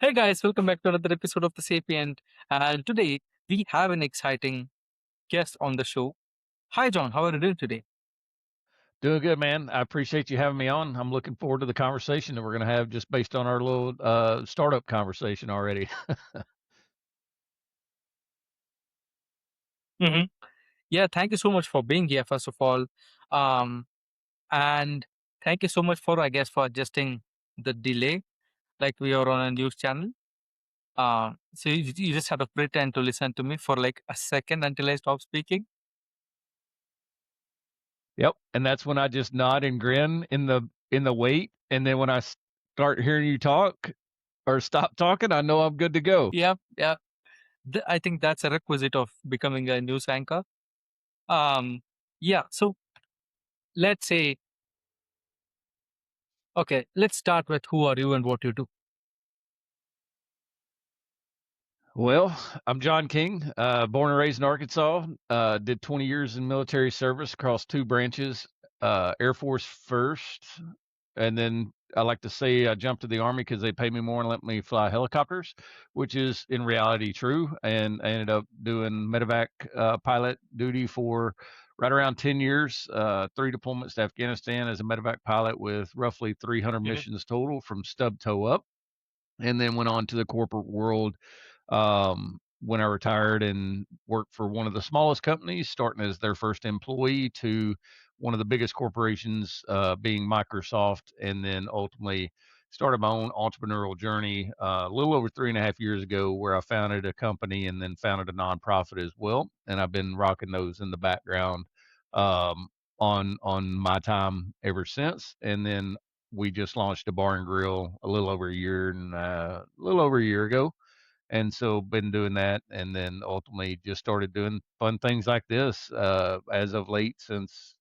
Hey guys, welcome back to another episode of the Sapient. And today we have an exciting guest on the show. Hi, John. How are you doing today? Doing good, man. I appreciate you having me on. I'm looking forward to the conversation that we're going to have just based on our little startup conversation already. hmm Yeah, thank you so much for being here, first of all. Um, and thank you so much for, I guess, for adjusting the delay, like we are on a news channel. So you just had to pretend to listen to me for like a second until I stop speaking. Yep, and that's when I just nod and grin in the wait, and then when I start hearing you talk or stop talking, I know I'm good to go. Yeah, yeah. I think that's a requisite of becoming a news anchor. Um, yeah. So let's say, okay, let's start with who are you and what you do. Well, I'm Jon King, born and raised in Arkansas. Did 20 years in military service across two branches. Air Force first, and then I like to say I jumped to the Army because they paid me more and let me fly helicopters, which is in reality true. And I ended up doing medevac pilot duty for right around 10 years, three deployments to Afghanistan as a medevac pilot with roughly 300 Mhm. missions total from stub toe up, and then went on to the corporate world when I retired and worked for one of the smallest companies, starting as their first employee to one of the biggest corporations, being Microsoft, and then ultimately started my own entrepreneurial journey a little over 3.5 years ago, where I founded a company and then founded a nonprofit as well. And I've been rocking those in the background um, on my time ever since. And then we just launched a bar and grill a little over a year ago, and so been doing that, and then ultimately just started doing fun things like this as of late, since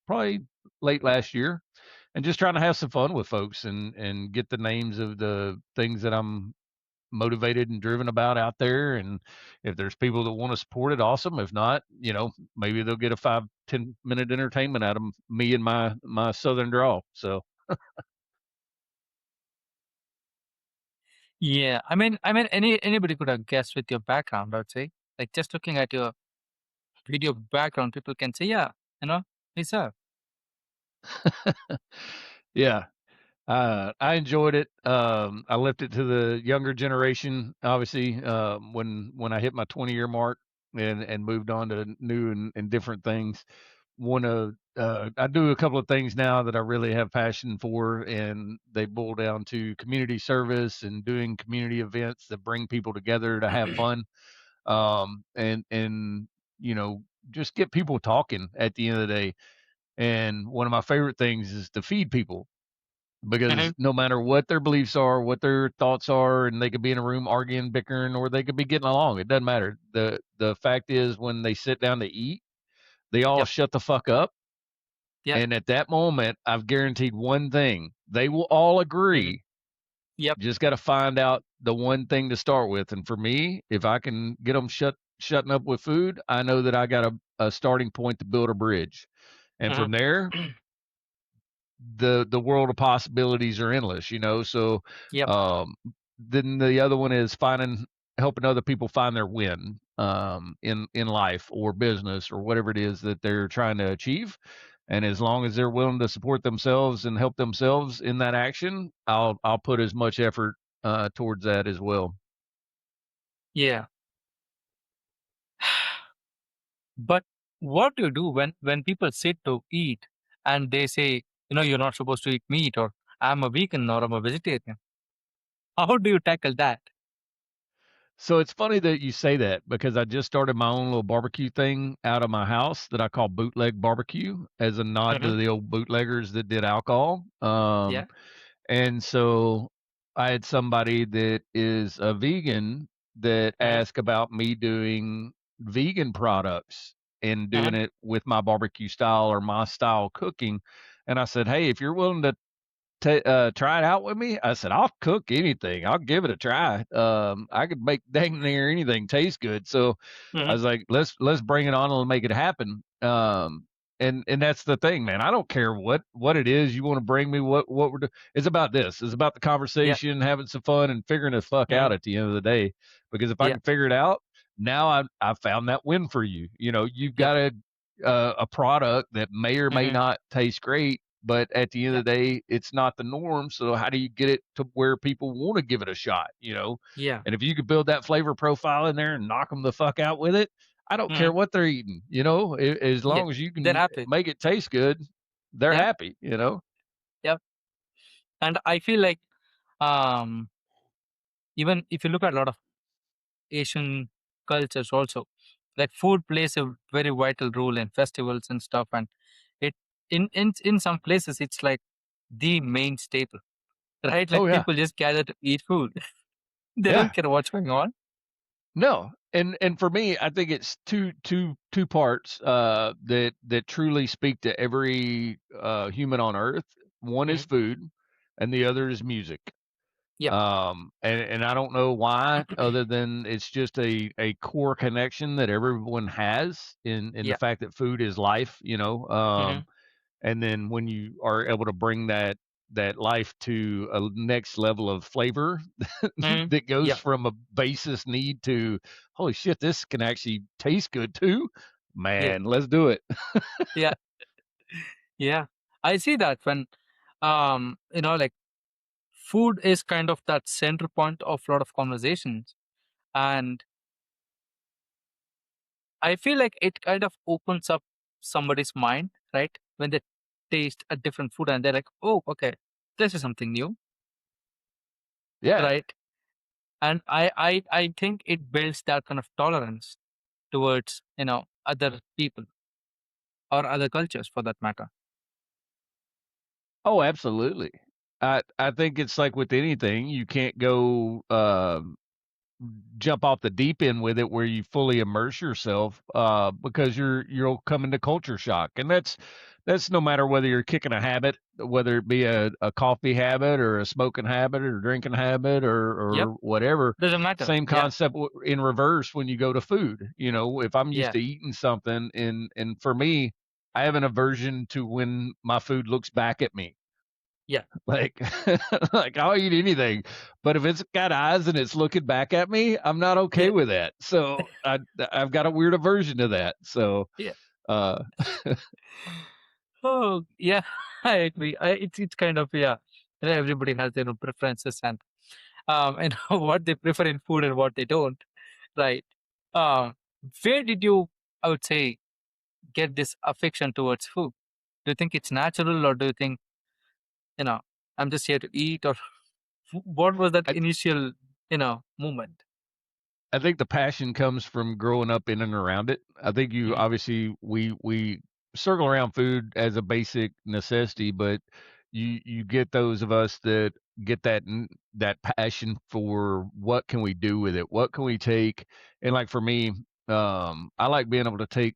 probably late last year, and just trying to have some fun with folks and get the names of the things that I'm motivated and driven about out there. And if there's people that want to support it, awesome. If not, maybe they'll get a 5-10 minute entertainment out of me and my southern drawl. So Yeah, anybody could have guessed with your background. I'd say, like just looking at your video background, people can say, yeah, you know, he's a yeah, I enjoyed it. I left it to the younger generation, obviously, when I hit my 20-year mark and moved on to new and different things. I do a couple of things now that I really have passion for, and they boil down to community service and doing community events that bring people together to have fun, and just get people talking at the end of the day. And one of my favorite things is to feed people, because Mhm. no matter what their beliefs are, what their thoughts are, and they could be in a room arguing, bickering, or they could be getting along. It doesn't matter. The fact is, when they sit down to eat, they all Yep, shut the fuck up. yep, And at that moment, I've guaranteed one thing: they will all hmm agree. yep, Just got to find out the one thing to start with. And for me, if I can get them shutting up with food, I know that I got a starting point to build a bridge. And hmm from there, the world of possibilities are endless, so yep, um then the other one is finding helping other people find their win in life or business or whatever it is that they're trying to achieve. And as long as they're willing to support themselves and help themselves in that action, I'll put as much effort towards that as well. yeah. But what do you do when people sit to eat and they say, you're not supposed to eat meat, or I'm a vegan, or I'm a vegetarian? How do you tackle that? So it's funny that you say that, because I just started my own little barbecue thing out of my house that I call bootleg barbecue, as a nod hmm to the old bootleggers that did alcohol. Yeah. And so I had somebody that is a vegan that hmm asked about me doing vegan products and hmm doing it with my barbecue style or my style cooking. And I said, hey, if you're willing to try it out with me, I said, I'll cook anything. I'll give it a try. I could make dang near anything taste good. So I hmm was like, let's bring it on and make it happen. and that's the thing, man. I don't care what it is you want to bring me. What we're doing. It's about this. It's about the Yeah. conversation, having some fun, and figuring the fuck Mhm. out at the end of the day. Because if I Yeah. can figure it out, now I've found that win for you. You know, you've Yep. got a product that may or may Mhm. not taste great, but at the end Yeah. of the day, it's not the norm. So how do you get it to where people want to give it a shot? You know, Yeah. and if you could build that flavor profile in there and knock them the fuck out with it, I don't care Mhm. what they're eating, you know, as Yeah. long as you They're can happy. make it taste good, they're Yep. happy, you know? Yep. And I feel like, um, even if you look at a lot of Asian cultures also, like food plays a very vital role in festivals and stuff. And it in some places it's like the main staple, right? Oh, Like yeah. people just gather to eat food. They don't Yeah. care what's going on. No, and for me, I think it's two parts, that truly speak to every, human on earth. One is Mhm. food, and the other is music. Yep. And I don't know why, other than it's just a core connection that everyone has in the Yeah. fact that food is life, you know? Hmm. And then when you are able to bring that life to a next level of flavor Hmm. that goes Yeah. from a basis need to, holy shit, this can actually taste good too. Yeah. Man, let's do it. Yeah. Yeah. I see that when, like food is kind of that center point of a lot of conversations. And I feel like it kind of opens up somebody's mind, right? When they taste a different food and they're like, oh, okay, this is something new, Yeah. right? And I think it builds that kind of tolerance towards, other people or other cultures for that matter. Oh, absolutely. I think it's like with anything, you can't go jump off the deep end with it where you fully immerse yourself, because you'll come into culture shock, and that's no matter whether you're kicking a habit, whether it be a coffee habit or a smoking habit or drinking habit Yep. or whatever. Doesn't matter. Same Yeah. concept in reverse when you go to food. You know, if I'm used Yeah. to eating something, and for me, I have an aversion to when my food looks back at me. Yeah. Like, like I'll eat anything, but if it's got eyes and it's looking back at me, I'm not okay Yeah. with that. So I've got a weird aversion to that. So, Yeah. uh, Oh, yeah. I agree. It's kind of, yeah. Everybody has their own preferences and what they prefer in food and what they don't, right? Um, where did you, I would say, get this affection towards food? Do you think it's natural, or do you think, you know, I'm just here to eat, or what was that I initial, moment? I think the passion comes from growing up in and around it. I think you Hmm. obviously we circle around food as a basic necessity, but you get those of us that get that passion for what can we do with it? What can we take? And like for me, I like being able to take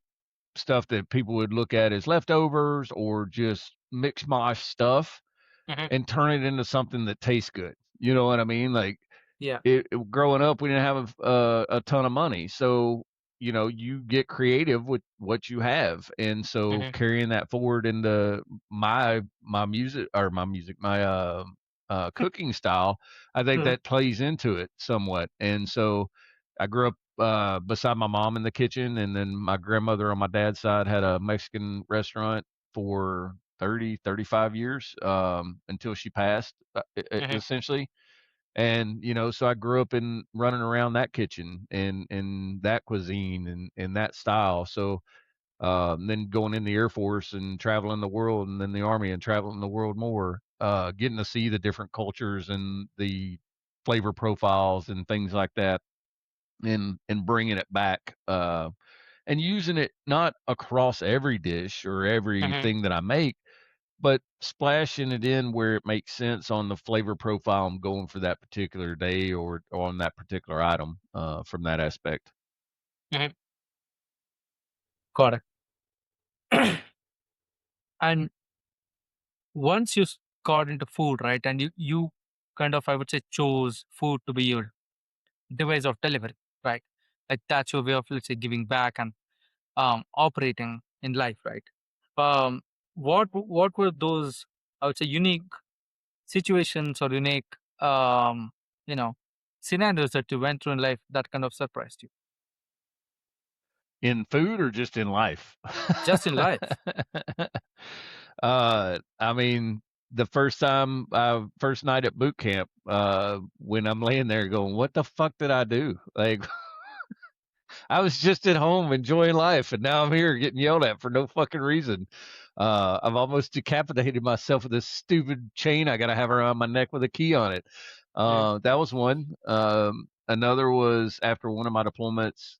stuff that people would look at as leftovers or just mix mosh stuff Hmm. and turn it into something that tastes good. You know what I mean? Like Yeah. growing up, we didn't have a ton of money, so you know you get creative with what you have, and so Hmm. carrying that forward into my music, my cooking style, I think Hmm. that plays into it somewhat. And so I grew up beside my mom in the kitchen, and then my grandmother on my dad's side had a Mexican restaurant for 30, 35 years, until she passed, Hmm. essentially. And you know, so I grew up in running around that kitchen and that cuisine and that style. So then going in the Air Force and traveling the world, and then the Army and traveling the world more, getting to see the different cultures and the flavor profiles and things like that, and bringing it back, and using it not across every dish or Hmm. everything that I make, but splashing it in where it makes sense on the flavor profile I'm going for that particular day, or on that particular item, from that aspect. Hmm. Got it. And once you got into food, right, and you kind of, I would say, chose food to be your device of delivery, right? Like that's your way of, let's say, giving back and operating in life, right? Um, what were those, I would say, unique situations or unique, um, you know, scenarios that you went through in life that kind of surprised you, In food or just in life? just in life? I mean, the first night at boot camp, when I'm laying there going, "What the fuck did I do?" Like, I was just at home enjoying life, and now I'm here getting yelled at for no fucking reason. I've almost decapitated myself with this stupid chain I got to have around my neck with a key on it. Yeah. That was one. Another was after one of my deployments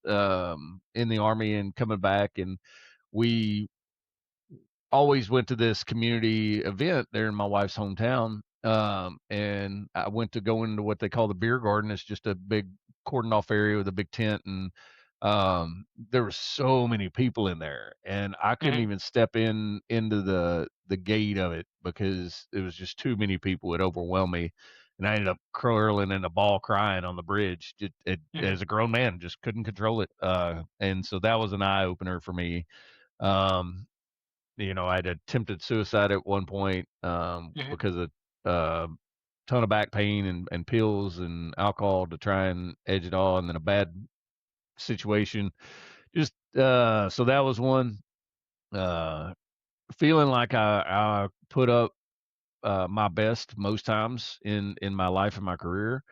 in the Army and coming back, and we always went to this community event there in my wife's hometown. And I went to go into what they call the beer garden. It's just a big cordoned off area with a big tent. And there were so many people in there, and I couldn't Hmm. even step into the gate of it because it was just too many people. It overwhelmed me. And I ended up curling in a ball crying on the bridge. Hmm. As a grown man, just couldn't control it. And so that was an eye opener for me. Um, I'd attempted suicide at one point Hmm. because of uh, ton of back pain and pills and alcohol to try and edge it all, and then a bad situation. Just so that was one. Uh, Feeling like I put up my best most times in my life and my career.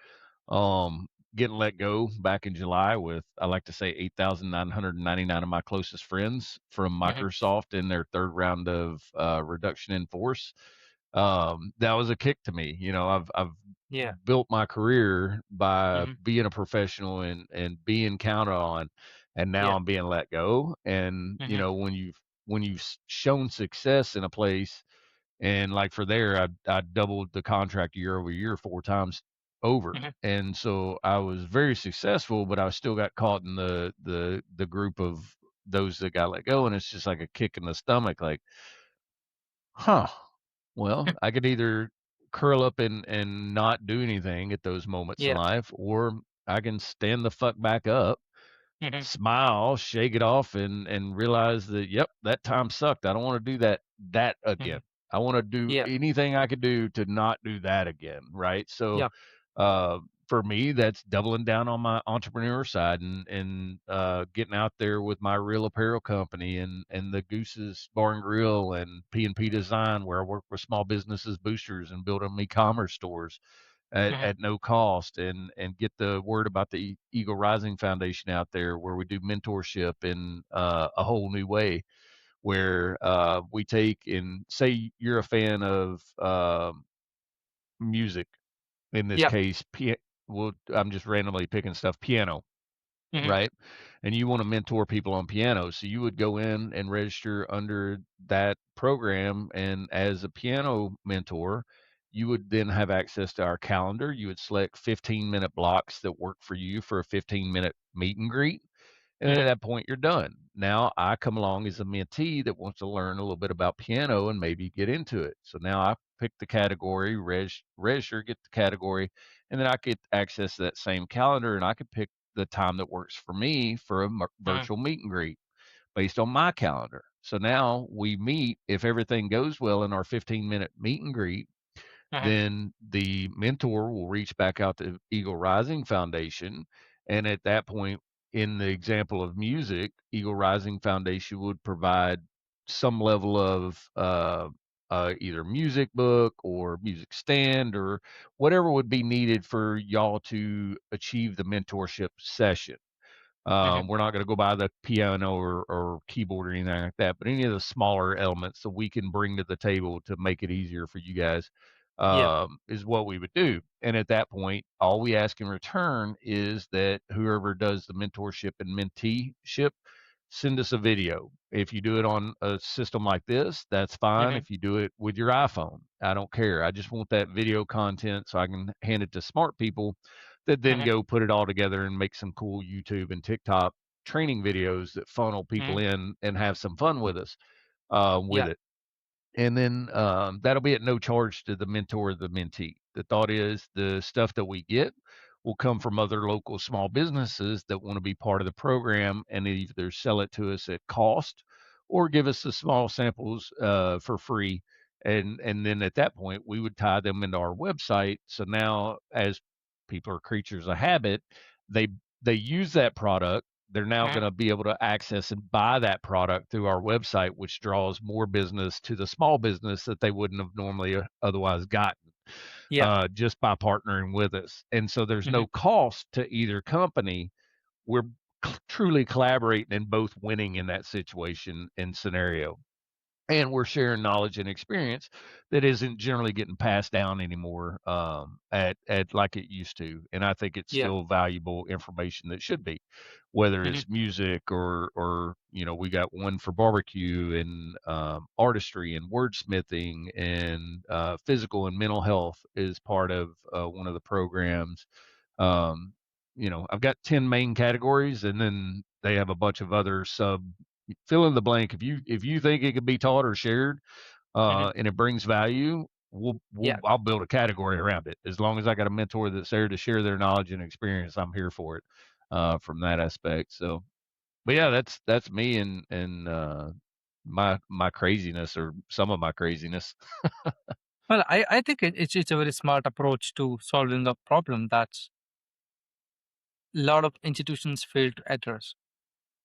Getting let go back in July with, I like to say, 8,999 of my closest friends from Hmm. Microsoft in their third round of reduction in force. That was a kick to me. I've Yeah. built my career by Hmm. being a professional and being counted on, and now Yeah. I'm being let go. And Hmm. when you've shown success in a place, and like for there, I doubled the contract year over year 4 times over. Hmm. And so I was very successful, but I still got caught in the group of those that got let go. And it's just like a kick in the stomach, like, huh, well, I could either curl up and not do anything at those moments in Yeah. life, or I can stand the fuck back up, Hmm. smile, shake it off, and realize that, yep, that time sucked. I don't want to do that Hmm. again. I want to do Yeah. anything I could do to not do that again, right? So, Yeah. uh, for me, that's doubling down on my entrepreneur side and getting out there with my real apparel company and the Goose's Bar and Grill and P&P Design, where I work with small businesses boosters and build them e-commerce stores Hmm. at no cost, and get the word about the Eagle Rising Foundation out there, where we do mentorship in a whole new way, where we take, and say you're a fan of music, in this Yeah. case, well, I'm just randomly picking stuff, piano, Hmm. right? And you want to mentor people on piano. So you would go in and register under that program. And as a piano mentor, you would then have access to our calendar. You would select 15-minute blocks that work for you for a 15-minute meet and greet. And then at Hmm. that point, you're done. Now I come along as a mentee that wants to learn a little bit about piano and maybe get into it. So now I pick the category, register, get the category, and then I get access to that same calendar, and I could pick the time that works for me for a Hmm. virtual meet and greet based on my calendar. So now we meet. If everything goes well in our 15-minute meet and greet, Hmm. then the mentor will reach back out to Eagle Rising Foundation. And at that point, in the example of music, Eagle Rising Foundation would provide some level of either music book or music stand or whatever would be needed for y'all to achieve the mentorship session. Hmm. We're not going to go buy the piano or keyboard or anything like that, but any of the smaller elements that we can bring to the table to make it easier for you guys Yeah. is what we would do. And at that point, all we ask in return is that whoever does the mentorship and menteeship send us a video. If you do it on a system like this, that's fine. Hmm. If you do it with your iPhone, I don't care. I just want that video content so I can hand it to smart people that then Hmm. go put it all together and make some cool YouTube and TikTok training videos that funnel people Hmm. in and have some fun with us with Yeah. it. And then that'll be at no charge to the mentor or the mentee. The thought is the stuff that we get will come from other local small businesses that want to be part of the program and either sell it to us at cost or give us the small samples for free. And then at that point, we would tie them into our website. So now, as people are creatures of habit, they they use that product. They're now Mhm. going to be able to access and buy that product through our website, which draws more business to the small business that they wouldn't have normally otherwise gotten Yeah. just by partnering with us. And so there's Mhm. no cost to either company. We're truly collaborating and both winning in that situation and scenario. And we're sharing knowledge and experience that isn't generally getting passed down anymore at like it used to. And I think it's Yeah. still valuable information that should be, whether Mhm. it's music or we got one for barbecue and artistry and wordsmithing and physical and mental health is part of one of the programs. um, I've got 10 main categories, and then they have a bunch of other sub fill in the blank. If you think it could be taught or shared, Mhm. and it brings value, Yeah. I'll build a category around it. As long as I got a mentor that's there to share their knowledge and experience, I'm here for it from that aspect. So, but yeah, that's me and my craziness, or some of my craziness. Well, I think it's a very smart approach to solving a problem that's a lot of institutions fail to address,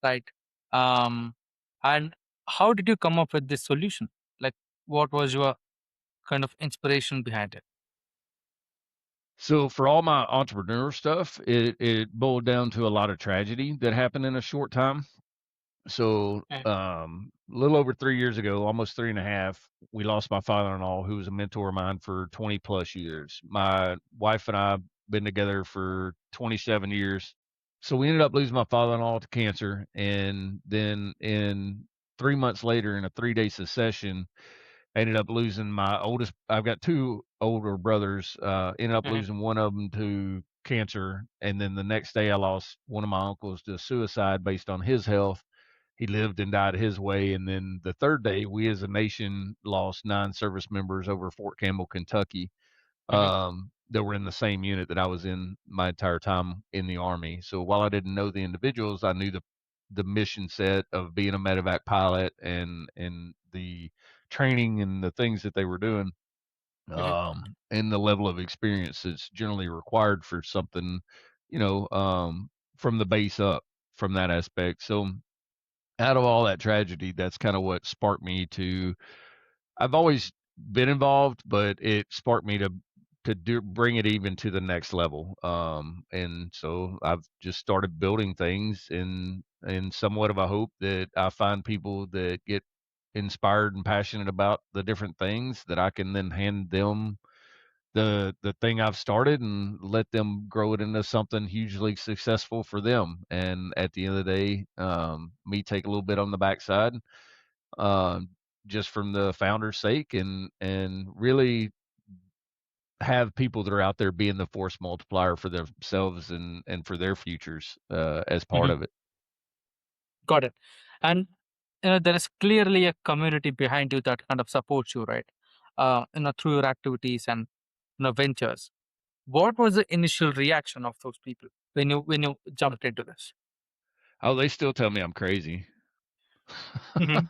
right? Um, and how did you come up with this solution? Like, what was your kind of inspiration behind it? So for all my entrepreneur stuff, it boiled down to a lot of tragedy that happened in a short time. So, Mm. a little over 3 years ago, almost three and a half, we lost my father-in-law, who was a mentor of mine for 20 plus years. My wife and I been together for 27 years. So we ended up losing my father-in-law to cancer, and then in 3 months later, in a 3-day succession, I ended up losing my oldest. I've got two older brothers. Ended up Mhm. losing one of them to cancer, and then the next day, I lost one of my uncles to suicide based on his health. He lived and died his way. And then the third day, we as a nation lost 9 service members over Fort Campbell, Kentucky, Mhm. that were in the same unit that I was in my entire time in the Army. So while I didn't know the individuals, I knew the mission set of being a medevac pilot and the training and the things that they were doing, Mhm. and the level of experience that's generally required for something, from the base up from that aspect. So out of all that tragedy, that's kind of what sparked me to. I've always been involved, but it sparked me to bring it even to the next level. And so I've just started building things in somewhat of a hope that I find people that get inspired and passionate about the different things that I can then hand them the thing I've started and let them grow it into something hugely successful for them. And at the end of the day, me take a little bit on the backside, um, just from the founder's sake, and really have people that are out there being the force multiplier for themselves and for their futures as part Mhm. of it. Got it. And there is clearly a community behind you that kind of supports you, right? Through your activities and ventures. What was the initial reaction of those people when you jumped into this? Oh, they still tell me I'm crazy. Mhm.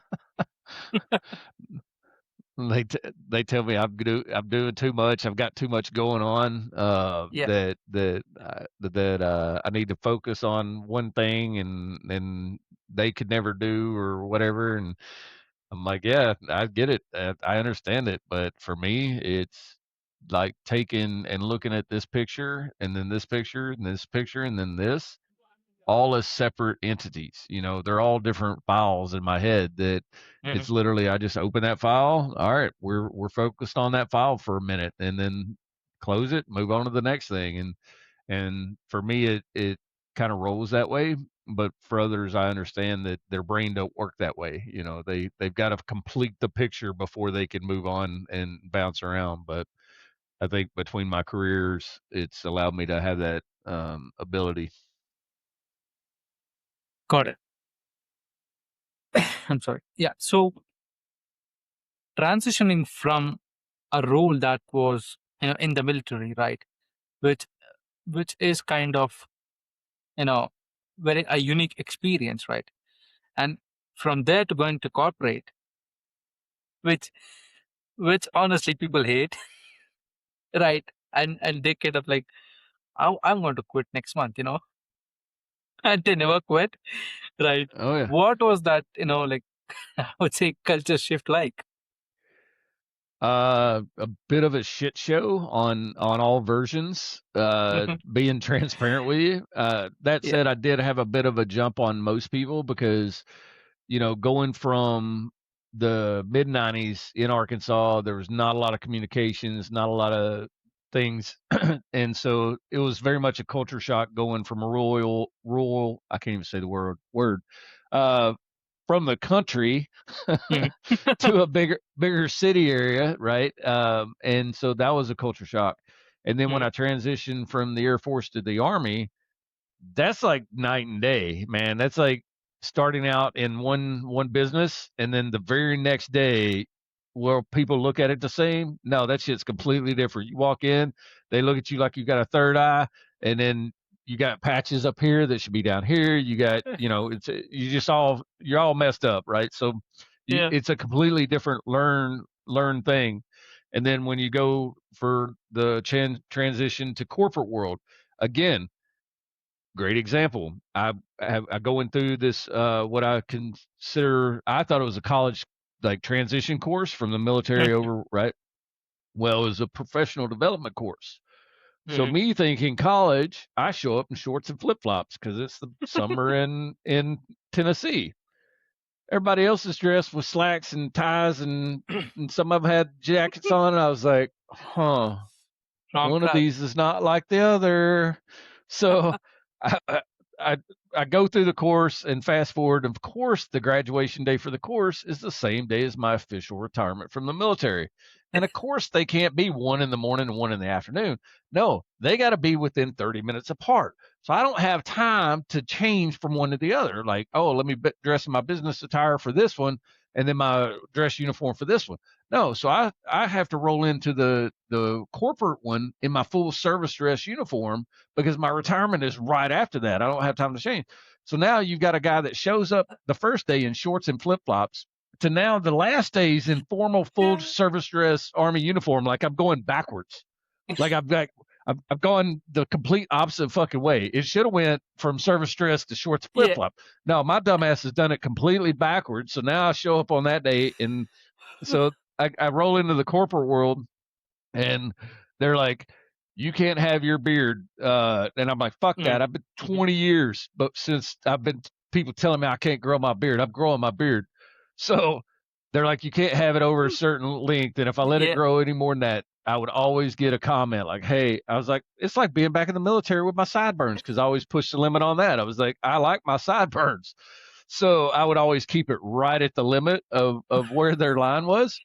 They tell me I'm doing too much. I've got too much going on. Yeah. That I need to focus on one thing, and they could never do or whatever. And I'm like, yeah, I get it. I understand it. But for me, it's like taking and looking at this picture, and then this picture, and this picture, and then this, all as separate entities. They're all different files in my head that Mhm. it's literally I just open that file. All right, we're focused on that file for a minute, and then close it, move on to the next thing. And for me, it kind of rolls that way. But for others, I understand that their brain don't work that way. They've got to complete the picture before they can move on and bounce around. But I think between my careers, it's allowed me to have that ability. Got it. I'm sorry. Yeah. So transitioning from a role that was in the military, right, which which is kind of you know very a unique experience, right? And from there to going to corporate, which honestly people hate, right? And they kind of like, I'm going to quit next month, and they never quit, right? Oh yeah. What was that, like, I would say culture shift like? A bit of a shit show on all versions. Mhm. Being transparent with you. That Yeah. said, I did have a bit of a jump on most people because going from the mid '90s in Arkansas, there was not a lot of communications, not a lot of things, and so it was very much a culture shock going from a rural. I can't even say the word. Uh, from the country Mhm. to a bigger city area, right? And so that was a culture shock. And then when Mhm. I transitioned from the Air Force to the Army, that's like night and day, man. That's like starting out in one business and then the very next day, will people look at it the same? No, that shit's completely different. You walk in, they look at you like you got a third eye, and then you got patches up here that should be down here. You got, you're all messed up, right? So Yeah. it's a completely different learn thing. And then when you go for the transition to corporate world, again, great example. I going through this what I consider, I thought it was a college like transition course from the military Mhm. over, right? Well, it was a professional development course. So Mhm. me thinking college, I show up in shorts and flip flops because it's the summer in Tennessee. Everybody else is dressed with slacks and ties, and some of them had jackets on. And I was like, huh, Wrong one of crowd. these is not like the other. So I, I, I I go through the course and fast forward. Of course, the graduation day for the course is the same day as my official retirement from the military. And of course, they can't be one in the morning and one in the afternoon. No, they got to be within 30 minutes apart. So I don't have time to change from one to the other. Like, oh, let me dress in my business attire for this one and then my dress uniform for this one. No, so I have to roll into the corporate one in my full service dress uniform because my retirement is right after that. I don't have time to change. So now you've got a guy that shows up the first day in shorts and flip flops to now the last days in formal full Yeah. service dress Army uniform. Like I'm going backwards. Like I've gone the complete opposite fucking way. It should have went from service dress to shorts flip Yeah. flop. No, my dumbass has done it completely backwards. So now I show up on that day and so I roll into the corporate world and they're like, you can't have your beard. And I'm like, fuck Mhm. that. I've been Mhm. 20 years, but since I've been people telling me I can't grow my beard, I'm growing my beard. So they're like, you can't have it over a certain length. And if I let it Yeah. grow any more than that, I would always get a comment like, hey, I was like, it's like being back in the military with my sideburns because I always push the limit on that. I was like, I like my sideburns. So I would always keep it right at the limit of where their line was.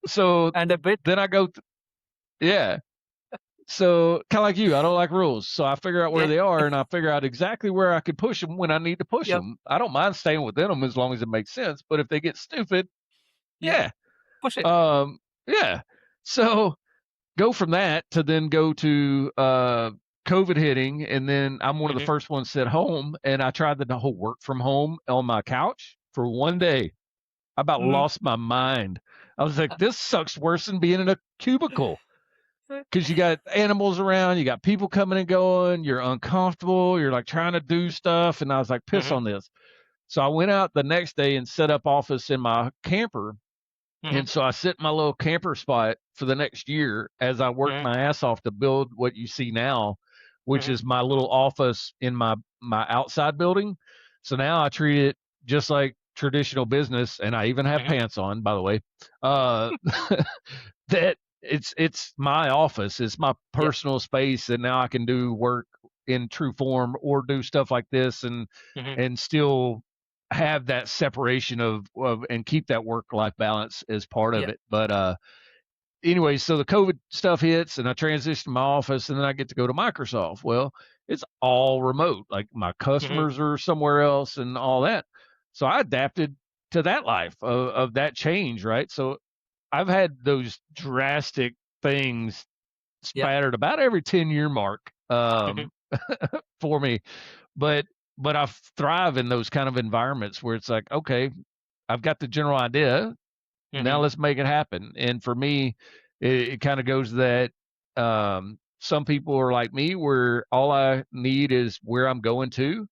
So And a bit. then I go, yeah. So kind of like you, I don't like rules. So I figure out where Yeah. they are and I figure out exactly where I could push them when I need to push Yep. them. I don't mind staying within them as long as it makes sense. But if they get stupid, Yeah. yeah. Push it. Yeah. So go from that to then go to COVID hitting. And then I'm one of the Mhm. first ones at home. And I tried the whole work from home on my couch for one day. I about Mhm. lost my mind. I was like, this sucks worse than being in a cubicle because you got animals around, you got people coming and going, you're uncomfortable, you're like trying to do stuff. And I was like, piss Mhm. on this. So I went out the next day and set up office in my camper. Mhm. And so I sit in my little camper spot for the next year as I worked Mhm. my ass off to build what you see now, which Mhm. is my little office in my outside building. So now I treat it just like traditional business, and I even have Mhm. pants on, by the way. Uh, that it's my office, it's my Yep. personal space, and now I can do work in true form or do stuff like this Mhm. and still have that separation of and keep that work life balance as part of Yeah. it. But anyway, so the COVID stuff hits and I transition to my office and then I get to go to Microsoft. Well, it's all remote. Like my Mhm. customers are somewhere else and all that. So I adapted to that life of that change, right? So I've had those drastic things Yep. spattered about every 10-year mark Mhm. for me. But but I thrive in those kind of environments where it's like, okay, I've got the general idea. Now Mm-hmm. let's make it happen. And for me, it kind of goes that some people are like me, where all I need is where I'm going to.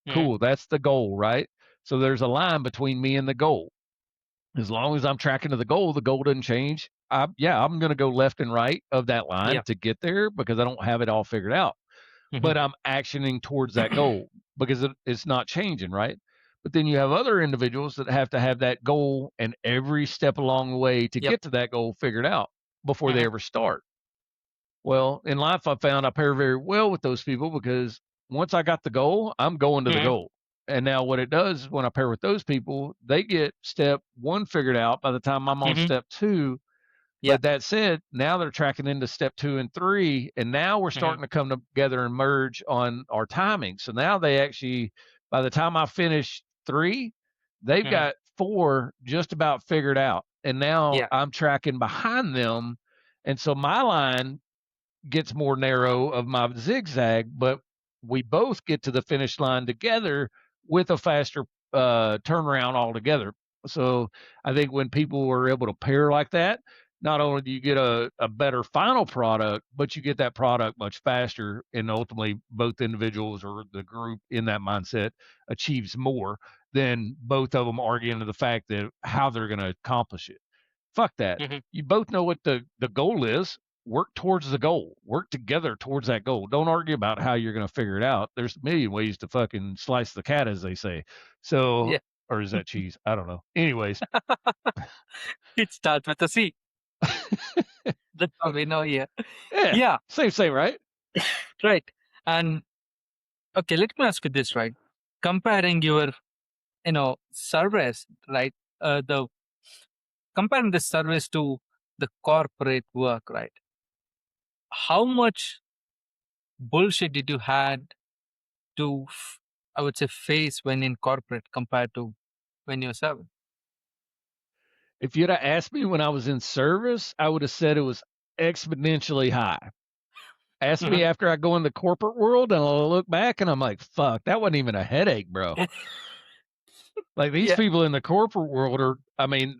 Mm-hmm. Cool, that's the goal, right? So there's a line between me and the goal. As long as I'm tracking to the goal doesn't change. I'm going to go left and right of that line Yeah. to get there because I don't have it all figured out. Mm-hmm. But I'm actioning towards that goal because it's not changing, right? But then you have other individuals that have to have that goal and every step along the way to Yep. get to that goal figured out before they Mm-hmm. ever start. Well, in life, I found I pair very well with those people because once I got the goal, I'm going to the Mm-hmm. goal. And now what it does is when I pair with those people, they get step one figured out by the time I'm on Mm-hmm. step two. Yeah. But that said, now they're tracking into step 2 and 3, and now we're Mm-hmm. starting to come together and merge on our timing. So now they actually, by the time I finish 3, they've Mm-hmm. got 4 just about figured out. And now Yeah. I'm tracking behind them. And so my line gets more narrow of my zigzag, but we both get to the finish line together with a faster turnaround altogether. So I think when people are able to pair like that, not only do you get a better final product, but you get that product much faster, and ultimately both individuals or the group in that mindset achieves more than both of them arguing to the fact that how they're going to accomplish it. Fuck that. Mm-hmm. You both know what the goal is. Work towards the goal. Work together towards that goal. Don't argue about how you're going to figure it out. There's a million ways to fucking slice the cat, as they say. So, Yeah. or is that cheese? I don't know. Anyways, It starts with a C. That's all we know here. yeah, Yeah. same, right? Right. And okay, let me ask you this, right? Comparing your, service, right? The Comparing the service to the corporate work, right? How much bullshit did you had to, I would say, face when in corporate compared to when you're serving? If you'd have asked me when I was in service, I would have said it was exponentially high. Ask Mhm. me after I go in the corporate world, and I'll look back and I'm like, fuck, that wasn't even a headache, bro. Like these Yeah, people in the corporate world are, I mean,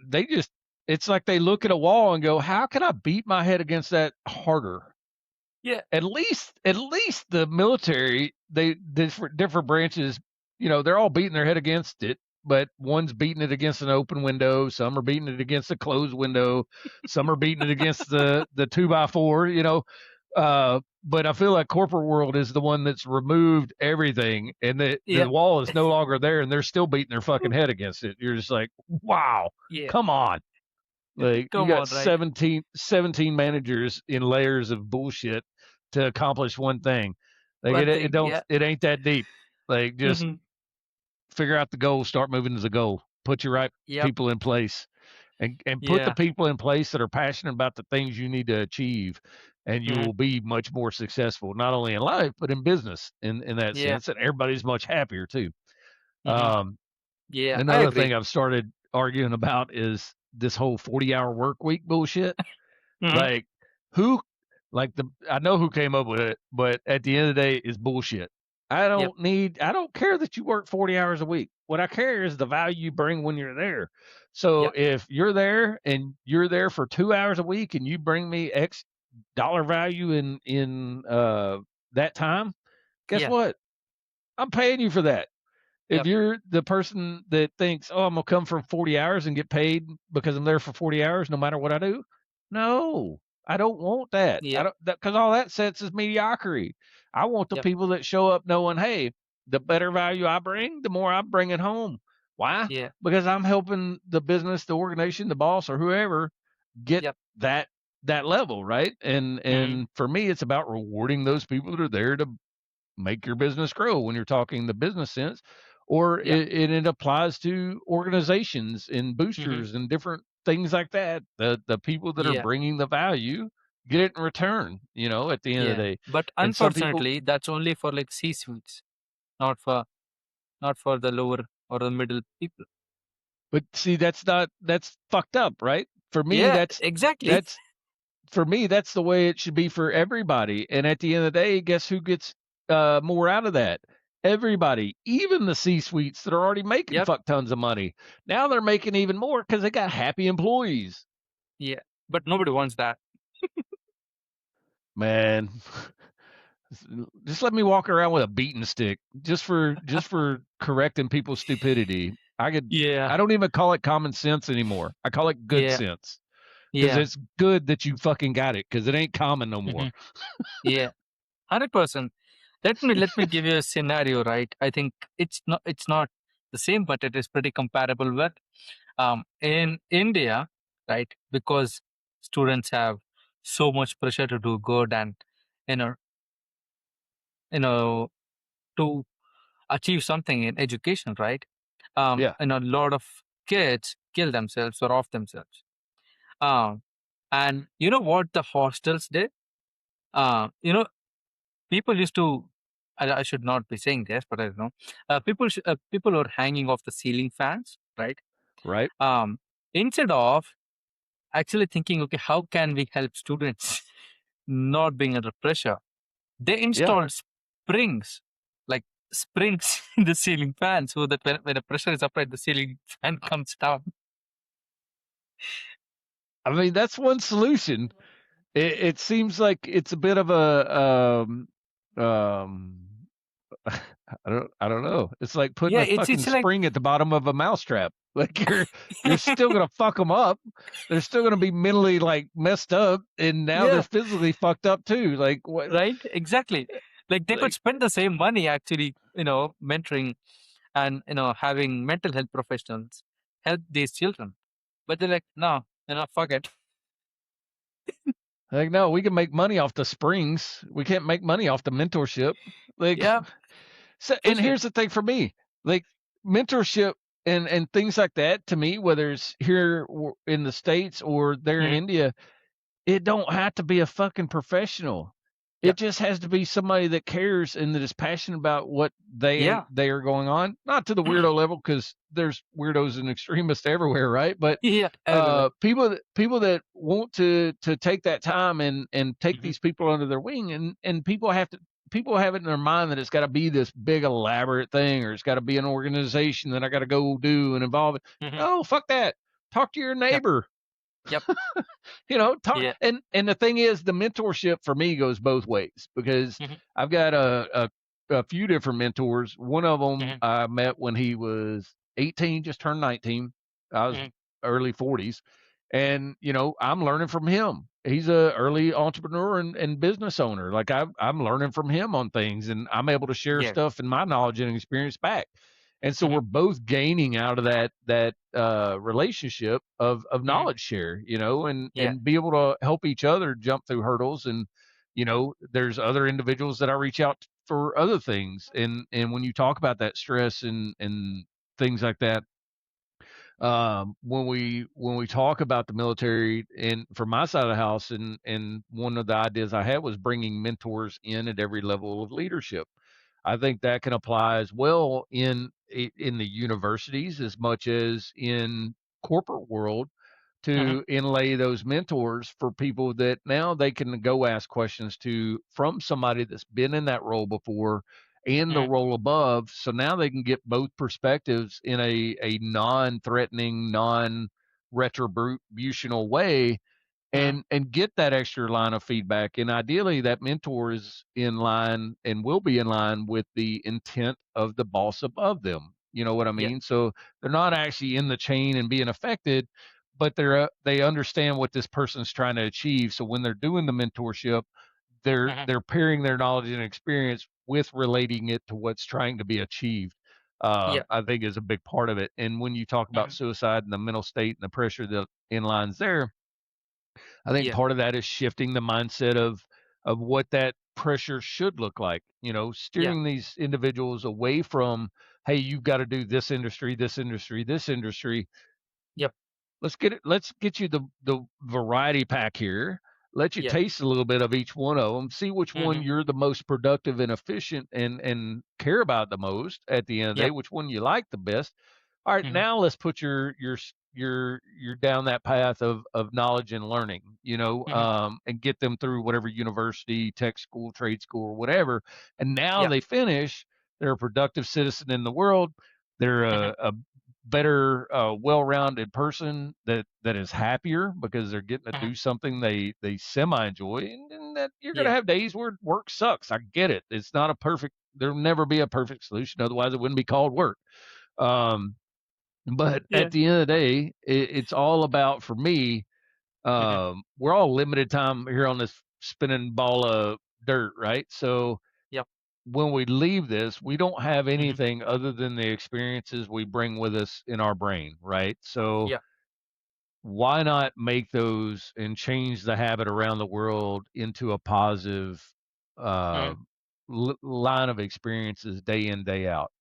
it's like they look at a wall and go, how can I beat my head against that harder? yeah, At least the military, they different branches, they're all beating their head against it, but one's beating it against an open window, some are beating it against a closed window, some are beating it against the 2x4, but I feel like corporate world is the one that's removed everything, and the yeah, wall is no longer there, and they're still beating their fucking head against it. You're just like, wow, yeah. come on. Like you Come got on, right? 17 managers in layers of bullshit to accomplish one thing. Like One it thing, don't yeah. it ain't that deep. Like just Hmm. figure out the goal, start moving to the goal, put your right Yep, people in place, and put the yeah. people in place that are passionate about the things you need to achieve, and you Hmm. will be much more successful, not only in life but in business in that Yeah. sense, and everybody's much happier too. Hmm. Um, Yeah, I Another agree. thing I've started arguing about is this whole 40-hour work week bullshit. Hmm. Like who like the I know who came up with it, but at the end of the day it's bullshit. Yep, I don't care that you work 40 hours a week. What I care is the value you bring when you're there. So yep, if you're there and you're there for 2 hours a week and you bring me X dollar value in that time, guess yeah, what? I'm paying you for that. If yep, you're the person that thinks, "Oh, I'm gonna come for 40 hours and get paid because I'm there for 40 hours no matter what I do," no, I don't want that. I yep, don't because all that sets is mediocrity. I want the yep, people that show up knowing, "Hey, the better value I bring, the more I bring it home." Why? yeah, Because I'm helping the business, the organization, the boss, or whoever get yep. that that level, right? And Hmm. and for me, it's about rewarding those people that are there to make your business grow when you're talking the business sense, or Yeah. it applies to organizations and Hmm. boosters and different things like that. The people that are Yeah. bringing the value get it in return, at the end of the Yeah. day. But And some people, unfortunately, that's only for like C suites, not for the lower or the middle people. but see, that's fucked up, right? For me, Yeah, that's exactly. that's for me, that's the way it should be for everybody. And at the end of the day, guess who gets more out of that? Everybody, even the C-suites that are already making Yep. fuck tons of money, now they're making even more because they got happy employees. Yeah. But nobody wants that. Man, just let me walk around with a beating stick just for correcting people's stupidity. I Yeah. don't even call it common sense anymore. I call it good Yeah. sense because Yeah. it's good that you fucking got it because it ain't common no more. Mhm. Yeah. 100%. Let me give you a scenario, right? I think it's not the same, but it is pretty comparable with in India, right? Because students have so much pressure to do good and you know you know to achieve something in education, right? Yeah, And a lot of kids kill themselves or off themselves. Um, and you know what the hostels did? You know, people used to. I should not be saying this, but I don't know. People were hanging off the ceiling fans, right? right. Um, Instead of actually thinking, okay, how can we help students not being under pressure? They Yeah, installed springs, like springs in the ceiling fan, so that when the pressure is applied, the ceiling fan comes down. I mean that's one solution. It seems like it's a bit of a um I don't know. It's like putting Yeah, a it's fucking it's like spring at the bottom of a mousetrap. Like you're still gonna fuck them up. They're still gonna be mentally like messed up, and now they're yeah, physically fucked up too. Like what? right, exactly. Like they could Like spend the same money actually, mentoring and having mental health professionals help these children, but they're like, no, fuck it. like no, we can make money off the springs. We can't make money off the mentorship. Like Yeah, so, and totally. here's the thing for me, like mentorship and things like that to me, whether it's here in the States or there in Mhm. India, it don't have to be a fucking professional. Yep. It just has to be somebody that cares and that is passionate about what Yeah. they are going on. Not to the weirdo level, because there's weirdos and extremists everywhere, right? But Yeah, everywhere. people that want to take that time and take Hmm. these people under their wing, and people have it in their mind that it's got to be this big elaborate thing, or it's got to be an organization that I got to go do and involve it. Hmm. No, fuck that. Talk to your Yep. neighbor. Yep. Talk, Yeah. and the thing is, the mentorship for me goes both ways because Hmm. I've got a few different mentors. One of them Hmm. I met when he was 18, just turned 19. I was Hmm. early 40s, and I'm learning from him. He's a early entrepreneur and business owner. Like I'm learning from him on things, and I'm able to share Yeah. stuff and my knowledge and experience back. And so Hmm. we're both gaining out of that relationship of Hmm. knowledge share, Yeah. and be able to help each other jump through hurdles. And there's other individuals that I reach out for other things. And when you talk about that stress and things like that, when we talk about the military and from my side of the house, and one of the ideas I had was bringing mentors in at every level of leadership. I think that can apply as well in the universities as much as in corporate world, Hmm. to inlay those mentors for people that now they can go ask questions to from somebody that's been in that role before and the Hmm. role above. So now they can get both perspectives in a non-threatening, non-retributional way, Hmm. and get that extra line of feedback. And ideally that mentor is in line and will be in line with the intent of the boss above them. You know what I Yeah. mean? So they're not actually in the chain and being affected, but they understand what this person's trying to achieve. So when they're doing the mentorship, Hmm. they're pairing their knowledge and experience with relating it to what's trying to be achieved. Yeah. I think is a big part of it. And when you talk about Hmm. suicide and the mental state and the pressure that inlines there, I think Yeah. part of that is shifting the mindset of what that pressure should look like. Yeah. Steering these individuals away from, hey, you've got to do this industry, this industry, this industry. Yep. Let's get you the variety pack here. Let you Yeah. taste a little bit of each one of them. See which one Hmm. you're the most productive and efficient and care about the most at the end of the day. Yep. Which one you like the best. All right, Hmm. now let's put your down that path of knowledge and learning. Hmm. And get them through whatever university, tech school, trade school, or whatever. And now Yeah. they finish. They're a productive citizen in the world. They're Mhm. a better, well-rounded person that is happier because they're getting to Mhm. do something they semi enjoy. And that you're going to Yeah. have days where work sucks. I get it. It's not a perfect. There'll never be a perfect solution. Otherwise, it wouldn't be called work. Um, but Yeah. at the end of the day, it's all about for me. Mhm. We're all limited time here on this spinning ball of dirt, right? So Yep. when we leave this, we don't have Mhm. anything other than the experiences we bring with us in our brain, right? So Yeah. why not make those and change the habit around the world into a positive uh, Mhm. line of experiences day in day out?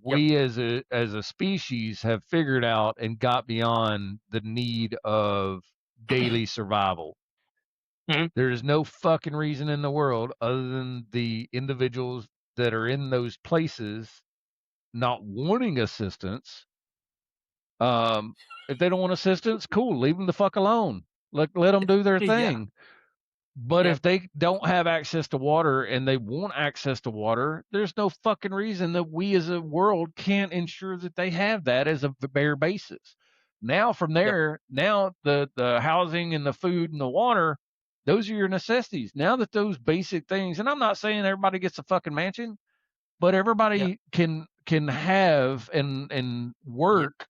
Yep. We as a species have figured out and got beyond the need of daily survival. Mhm. There's no fucking reason in the world other than the individuals that are in those places not wanting assistance. Um, if they don't want assistance, cool, leave them the fuck alone. Let them do their Yeah. thing. But Yep. if they don't have access to water and they want access to water, there's no fucking reason that we as a world can't ensure that they have that as a bare basis. Now from Yep. there, now the housing and the food and the water, those are your necessities. Now that those basic things, and I'm not saying everybody gets a fucking mansion, but Yep. everybody can have and Yep. work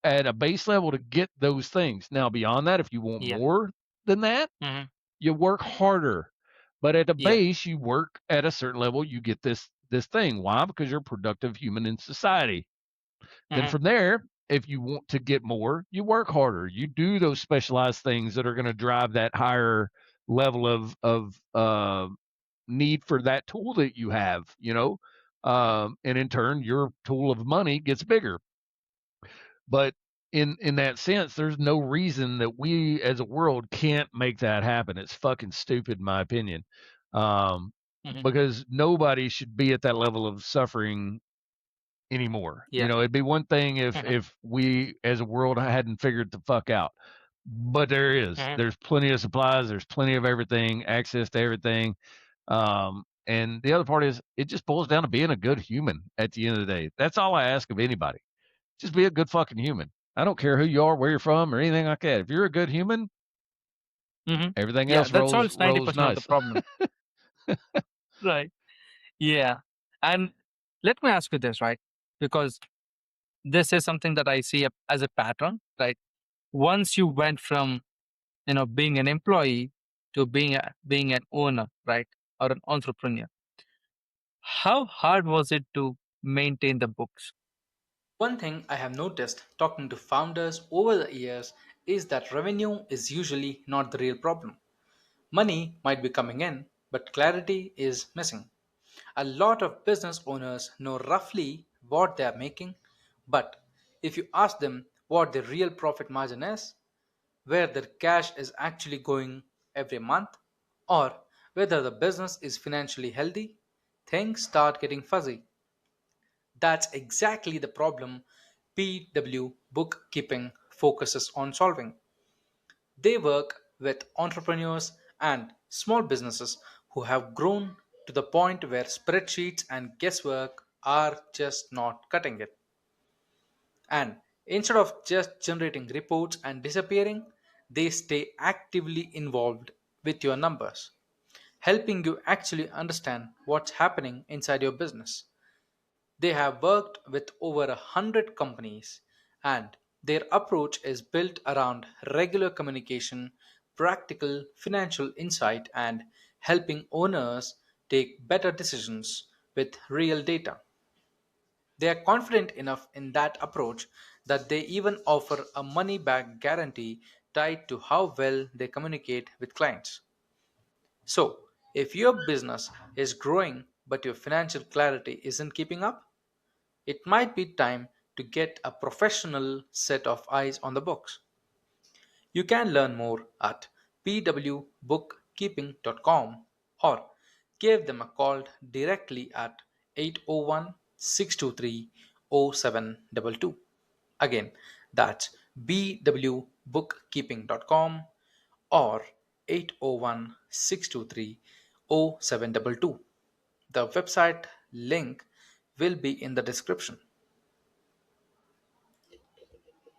at a base level to get those things. Now beyond that, if you want Yeah. more than that, Mhm. you work harder. But at the Yeah. base, you work at a certain level, you get this thing. Why? Because you're a productive human in society. Then Mhm. from there, if you want to get more, you work harder. You do those specialized things that are going to drive that higher level of need for that tool that you have. And in turn, your tool of money gets bigger. But in that sense, there's no reason that we as a world can't make that happen. It's fucking stupid, in my opinion. Um, Mhm. because nobody should be at that level of suffering anymore. Yeah. It'd be one thing if Mhm. if we as a world hadn't figured the fuck out. But there is. Mhm. There's plenty of supplies, there's plenty of everything, access to everything. And the other part is it just boils down to being a good human at the end of the day. That's all I ask of anybody. Just be a good fucking human. I don't care who you are, where you're from, or anything like that. If you're a good human, Mhm. everything Yeah. else That rolls solves rolls 90% of the nice. problem. Right. Yeah. And let me ask you this, right? Because this is something that I see as a pattern, right? Once you went from, being an employee to being an owner, right? Or an entrepreneur, how hard was it to maintain the books? One thing I have noticed talking to founders over the years is that revenue is usually not the real problem. Money might be coming in, but clarity is missing. A lot of business owners know roughly what they are making, but if you ask them what their real profit margin is, where their cash is actually going every month, or whether the business is financially healthy, things start getting fuzzy. That's exactly the problem PW Bookkeeping focuses on solving. They work with entrepreneurs and small businesses who have grown to the point where spreadsheets and guesswork are just not cutting it. And instead of just generating reports and disappearing, they stay actively involved with your numbers, helping you actually understand what's happening inside your business. They have worked with over 100 companies, and their approach is built around regular communication, practical financial insight, and helping owners take better decisions with real data. They are confident enough in that approach that they even offer a money back guarantee tied to how well they communicate with clients. So, if your business is growing but your financial clarity isn't keeping up, it might be time to get a professional set of eyes on the books. You can learn more at pwbookkeeping.com or give them a call directly at 801 623 0722. Again, that's bwbookkeeping.com or 801 623 0722. The website link will be in the description.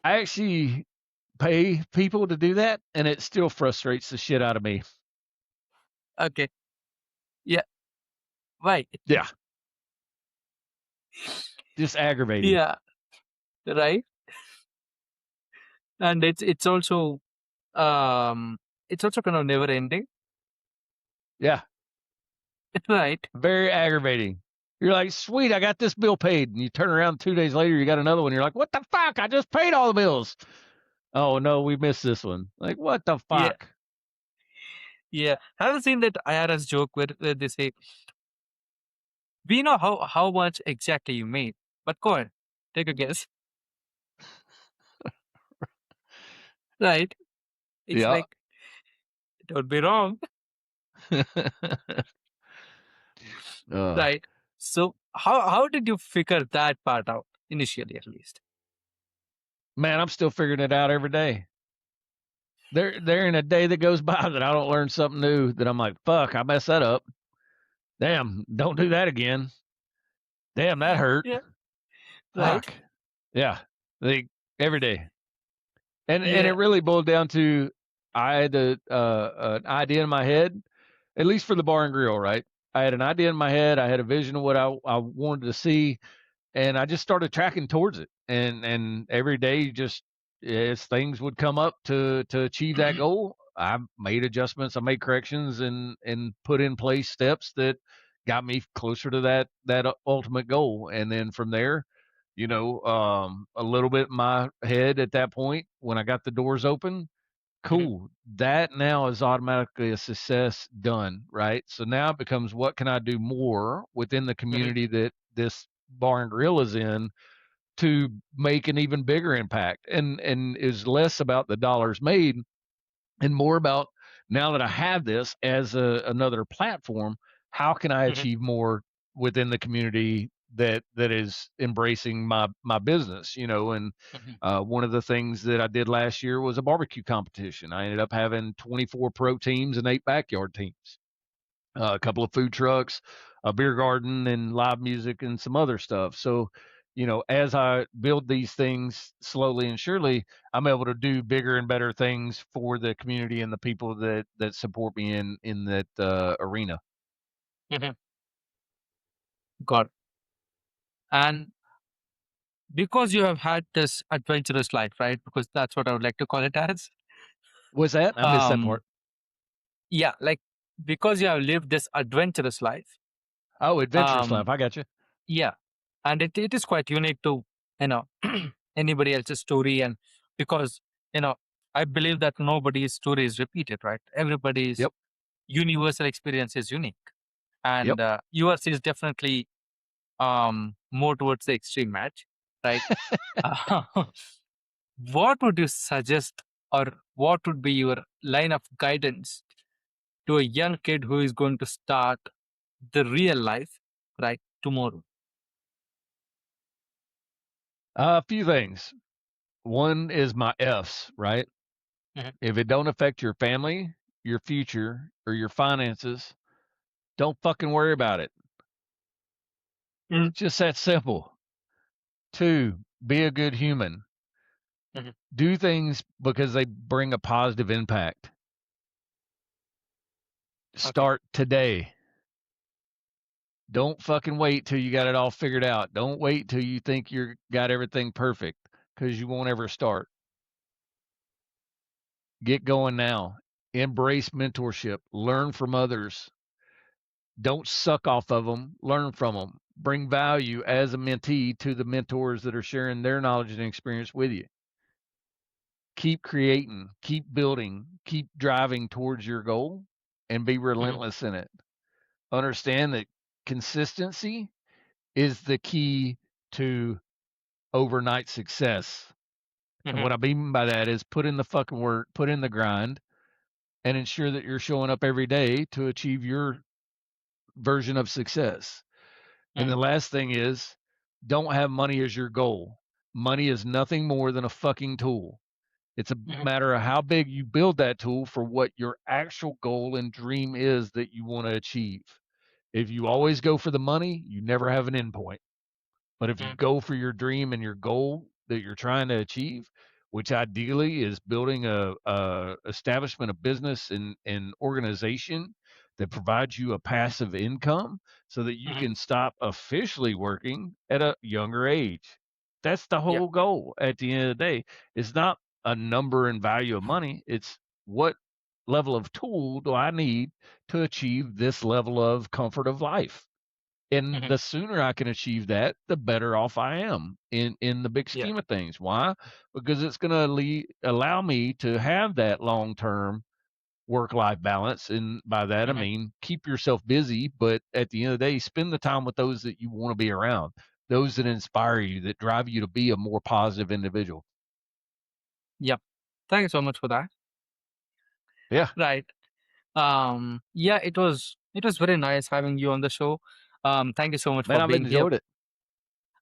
I actually pay people to do that, and it still frustrates the shit out of me. Okay. Yeah. Why? Yeah, just aggravating. Yeah. Right. And um it's also kind of never ending. Yeah, Right. very aggravating. You're like, sweet, I got this bill paid, and you turn around 2 days later, you got another one. You're like, what the fuck? I just paid all the bills. Oh no, we missed this one. Like, what the Yeah. fuck? Yeah. Have you seen that IRS joke where they say, we know how much exactly you made, but go ahead, take a guess. Right. It's Yeah. like, don't be wrong. uh, Right. So how did you figure that part out initially, at least? man, I'm still figuring it out every day. There ain't a day that goes by that I don't learn something new that I'm like, fuck, I messed that up. Damn, don't do that again. Damn, that hurt. Yeah. Right. Fuck. Yeah. Like every day. And it Yeah. really boiled down to I had an idea in my head, at least for the bar and grill, right? I had an idea in my head. I had a vision of what I wanted to see, and I just started tracking towards it. And every day, just as things would come up to achieve that goal, I made adjustments, I made corrections, and put in place steps that got me closer to that ultimate goal. And then from there, a little bit in my head at that point when I got the doors open. Mhm. Cool. That now is automatically a success done, right? So now it becomes what can I do more within the Mhm. community that this bar and grill is in to make an even bigger impact, and is less about the dollars made and more about, now that I have this as another platform, how can I Mhm. achieve more within the community that is embracing my business, and Mhm. one of the things that I did last year was a barbecue competition. I ended up having 24 pro teams and 8 backyard teams, a couple of food trucks, a beer garden, and live music and some other stuff. So, as I build these things slowly and surely, I'm able to do bigger and better things for the community and the people that support me in that arena. Mhm. Got it. And because you have had this adventurous life, right? Because that's what I would like to call it as. Was that? I missed that Um, part. yeah, like because you have lived this adventurous life. Oh, adventurous life. Um, I got you. yeah, and it is quite unique to you know anybody else's story, and because you know I believe that nobody's story is repeated, right? Everybody's Yep. universal experience is unique, Yep. and yours is definitely more towards the extreme match, right? What would you suggest, or what would be your line of guidance to a young kid who is going to start the real life, right, tomorrow? A few things. One is my F's, right? Mhm. If it don't affect your family, your future, or your finances, don't fucking worry about it. Mhm. Just that simple. Two, be a good human. Mhm. Do things because they bring a positive impact. Okay. Start today. Don't fucking wait till you got it all figured out. Don't wait till you think you're got everything perfect, because you won't ever start. Get going now. Embrace mentorship. Learn from others. Don't suck off of them. Learn from them. Bring value as a mentee to the mentors that are sharing their knowledge and experience with you. Keep creating, keep building, keep driving towards your goal, and be Mhm. relentless in it. Understand that consistency is the key to overnight success. And Mhm. what I mean by that is put in the fucking work, put in the grind, and ensure that you're showing up every day to achieve your version of success. And the Mhm. last thing is, don't have money as your goal. Money is nothing more than a fucking tool. It's a Mhm. matter of how big you build that tool for what your actual goal and dream is that you want to achieve. If you always go for the money, you never have an endpoint. But if you Mhm. go for your dream and your goal that you're trying to achieve, which ideally is building a establishment of business and organization that provides you a passive income so that you Mhm. can stop officially working at a younger age. That's the Yeah. whole goal at the end of the day. It's not a number and value of money. It's what level of tool do I need to achieve this level of comfort of life? And Mhm. the sooner I can achieve that, the better off I am in the big Yeah. scheme of things. Why? Because it's going to allow me to have that long term work life balance. And by that, I Mhm. mean, keep yourself busy, but at the end of the day, spend the time with those that you want to be around, those that inspire you, that drive you to be a more positive individual. Yep. Thank you so much for that. Yeah, Right. Yeah, it was very nice having you on the show. Thank you so much man, for I've being here. enjoyed it.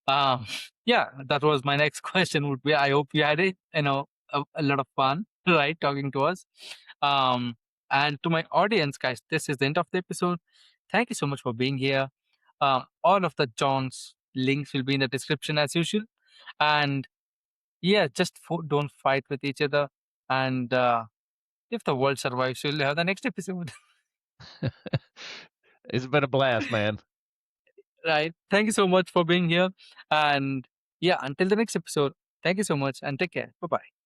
Um, yeah, that was my next question would be, I hope you had it, a lot of fun, right, talking to us. Um, and to my audience, guys, this is the end of the episode. Thank you so much for being here. All of the John's links will be in the description as usual. And yeah, just don't fight with each other. And if the world survives, we'll have the next episode. It's been a blast, man. Right. Thank you so much for being here. And yeah, until the next episode, thank you so much and take care. Bye bye.